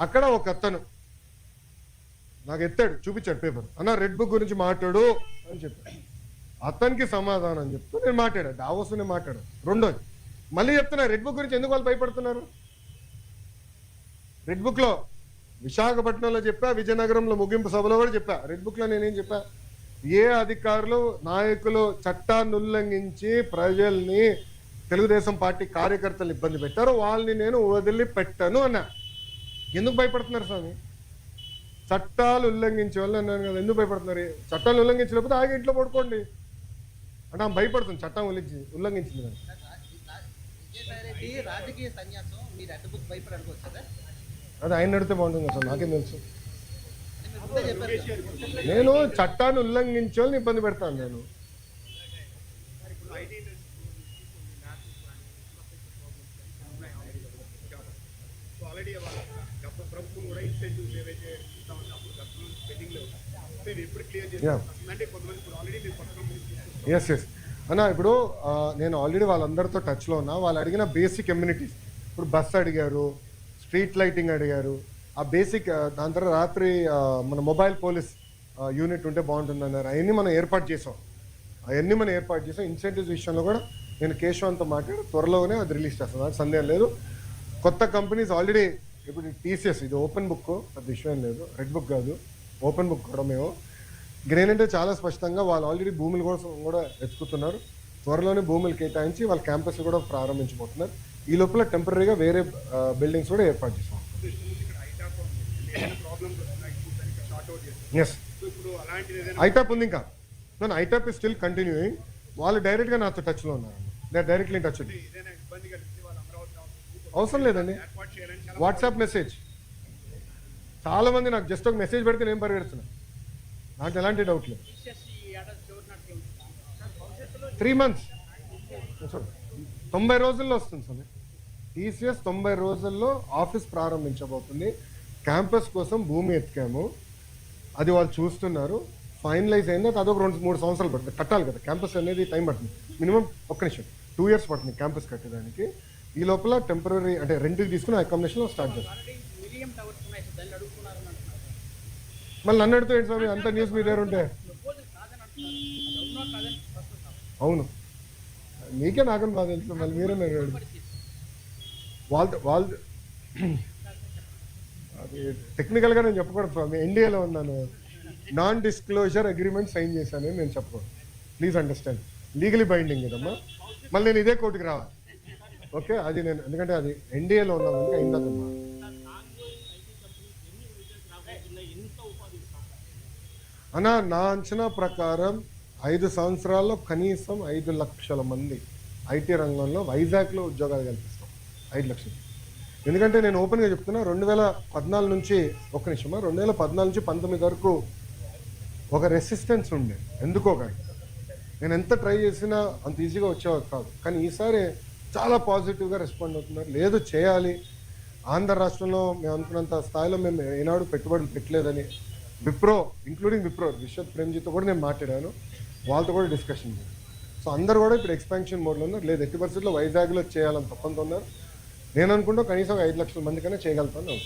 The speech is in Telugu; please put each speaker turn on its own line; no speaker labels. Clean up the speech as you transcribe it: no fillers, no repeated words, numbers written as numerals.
అక్కడ ఒక అతను నాకు ఎత్తాడు, చూపించాడు పేపర్, అన్న రెడ్ బుక్ గురించి మాట్లాడు అని చెప్పాడు. అతనికి సమాధానం చెప్తూ నేను మాట్లాడా, డావోస్ నేను మాట్లాడాను. రెండోది మళ్ళీ చెప్తున్నా, రెడ్ బుక్ గురించి ఎందుకు వాళ్ళు భయపడుతున్నారు? రెడ్ బుక్ లో విశాఖపట్నంలో చెప్పా, విజయనగరంలో ముగింపు సభలో కూడా చెప్పా. రెడ్ బుక్ లో నేనేం చెప్పా, ఏ అధికారులు నాయకులు చట్టాన్ని ఉల్లంఘించి ప్రజల్ని, తెలుగుదేశం పార్టీ కార్యకర్తలు ఇబ్బంది పెట్టారో వాళ్ళని నేను వదిలిపెట్టను అన్నా. ఎందుకు భయపడుతున్నారు స్వామి? చట్టాలు ఉల్లంఘించే వాళ్ళు అన్నాను కదా, ఎందుకు భయపడుతున్నారు? చట్టాలు ఉల్లంఘించలేకపోతే ఆగి ఇంట్లో పడుకోండి అంటే ఆమె భయపడుతుంది చట్టం ఉల్లంఘించింది కానీ. అది ఆయన నడితే బాగుంటుంది కదా సార్, నాకేం తెలుసు. నేను చట్టాన్ని ఉల్లంఘించే వాళ్ళని ఇబ్బంది పెడతాను నేను. ఎస్ ఎస్ అన్న, ఇప్పుడు నేను ఆల్రెడీ వాళ్ళందరితో టచ్లో ఉన్నా. వాళ్ళు అడిగిన బేసిక్ కమ్యూనిటీస్, ఇప్పుడు బస్ అడిగారు, స్ట్రీట్ లైటింగ్ అడిగారు, ఆ బేసిక్. దాని తర్వాత రాత్రి మన మొబైల్ పోలీస్ యూనిట్ ఉంటే బాగుంటుంది అన్నారు. అవన్నీ మనం ఏర్పాటు చేసాం. ఇన్సెంటివ్స్ విషయంలో కూడా నేను కేశవంతో మాట్లాడి త్వరలోనే అది రిలీజ్ చేస్తాను, నాకు సందేహం లేదు. కొత్త కంపెనీస్ ఆల్రెడీ, ఇప్పుడు టీసీఎస్ ఇది ఓపెన్ బుక్, పెద్ద విషయం లేదు, రెడ్ బుక్ కాదు, ఓపెన్ బుక్ కూడా. మేము గ్రేనంటే చాలా స్పష్టంగా వాళ్ళు ఆల్రెడీ భూముల కోసం కూడా ఎత్తుకుతున్నారు. త్వరలోనే భూములు కేటాయించి వాళ్ళ క్యాంపస్ కూడా ప్రారంభించబోతున్నారు. ఈ లోపల టెంపరీగా వేరే బిల్డింగ్స్ కూడా ఏర్పాటు చేస్తాం. ఎస్, ఐటాప్ ఉంది ఇంకా. నన్ను ఐటాప్ ఇస్ స్టిల్ కంటిన్యూయింగ్. వాళ్ళు డైరెక్ట్గా నాతో టచ్లో ఉన్నారు, దే డైరెక్ట్లీ టచ్ ఉంది. అవసరం లేదండి, వాట్సాప్ మెసేజ్. చాలా మంది నాకు జస్ట్ ఒక మెసేజ్ పెడితే నేను పరిగెడుతున్నా, నాకు ఎలాంటి డౌట్ లేదు. 3 months 90 రోజుల్లో వస్తుంది సార్. టీసీఎస్ 90 రోజుల్లో ఆఫీస్ ప్రారంభించబోతుంది. క్యాంపస్ కోసం భూమి ఎత్తికాము, అది వాళ్ళు చూస్తున్నారు. ఫైనలైజ్ అయింది, అదొక 2-3 సంవత్సరాలు పడుతుంది. కట్టాలి కదా, క్యాంపస్ అనేది టైం పడుతుంది. మినిమం 2 years పడుతుంది క్యాంపస్ కట్టడానికి. ఈ లోపల టెంపరీ అంటే రెంట్కి తీసుకుని అకామిడేషన్ స్టార్ట్ చేస్తాం. మళ్ళీ నన్ను అడుగుతూ ఏంటి స్వామి, అంత న్యూస్ మీ దగ్గర ఉంటే? అవును, మీకే నాకని బాగా తెలుసు, మళ్ళీ మీరే వాళ్ళు అది టెక్నికల్గా నేను చెప్పకూడదు స్వామి. ఎన్డీఏలో ఉన్నాను, నాన్ డిస్క్లోజర్ అగ్రిమెంట్ సైన్ చేశాను నేను చెప్పకూడదు. ప్లీజ్ అండర్స్టాండ్, లీగలీ బైండింగ్ కదమ్మా. మళ్ళీ నేను ఇదే కోర్టుకి రావాలి. ఓకే, అది నేను ఎందుకంటే అది ఎన్డీఏలో ఉన్నాను కనుక అయిందమ్మా. అన్న, నా అంచనా ప్రకారం 5 సంవత్సరాల్లో కనీసం 5 లక్షల మంది ఐటీ రంగంలో వైజాగ్లో ఉద్యోగాలు కల్పిస్తాం. 5 లక్షలు. ఎందుకంటే నేను ఓపెన్గా చెప్తున్నా, 2014 నుంచి 2014 నుంచి 19 వరకు ఒక రెసిస్టెన్స్ ఉండే, ఎందుకో కానీ. నేను ఎంత ట్రై చేసినా అంత ఈజీగా వచ్చేవారు కాదు. కానీ ఈసారి చాలా పాజిటివ్గా రెస్పాండ్ అవుతున్నారు. లేదు చేయాలి, ఆంధ్ర రాష్ట్రంలో మేము అనుకున్నంత స్థాయిలో మేము ఏనాడు పెట్టుబడులు పెట్టలేదని విప్రో, ఇంక్లూడింగ్ విప్రో, విశ్వత్ ప్రేమ్జీతో కూడా నేను మాట్లాడాను, వాళ్ళతో కూడా డిస్కషన్ చేశాను. సో అందరు కూడా ఇప్పుడు ఎక్స్పాన్షన్ మోడ్లో ఉన్నారు. లేదు, ఎట్టి పరిస్థితుల్లో వైజాగ్లో చేయాలని తప్పంత ఉన్నారు. నేను అనుకుంటా కనీసం 5 లక్షల మందికైనా చేయగలుగుతాను.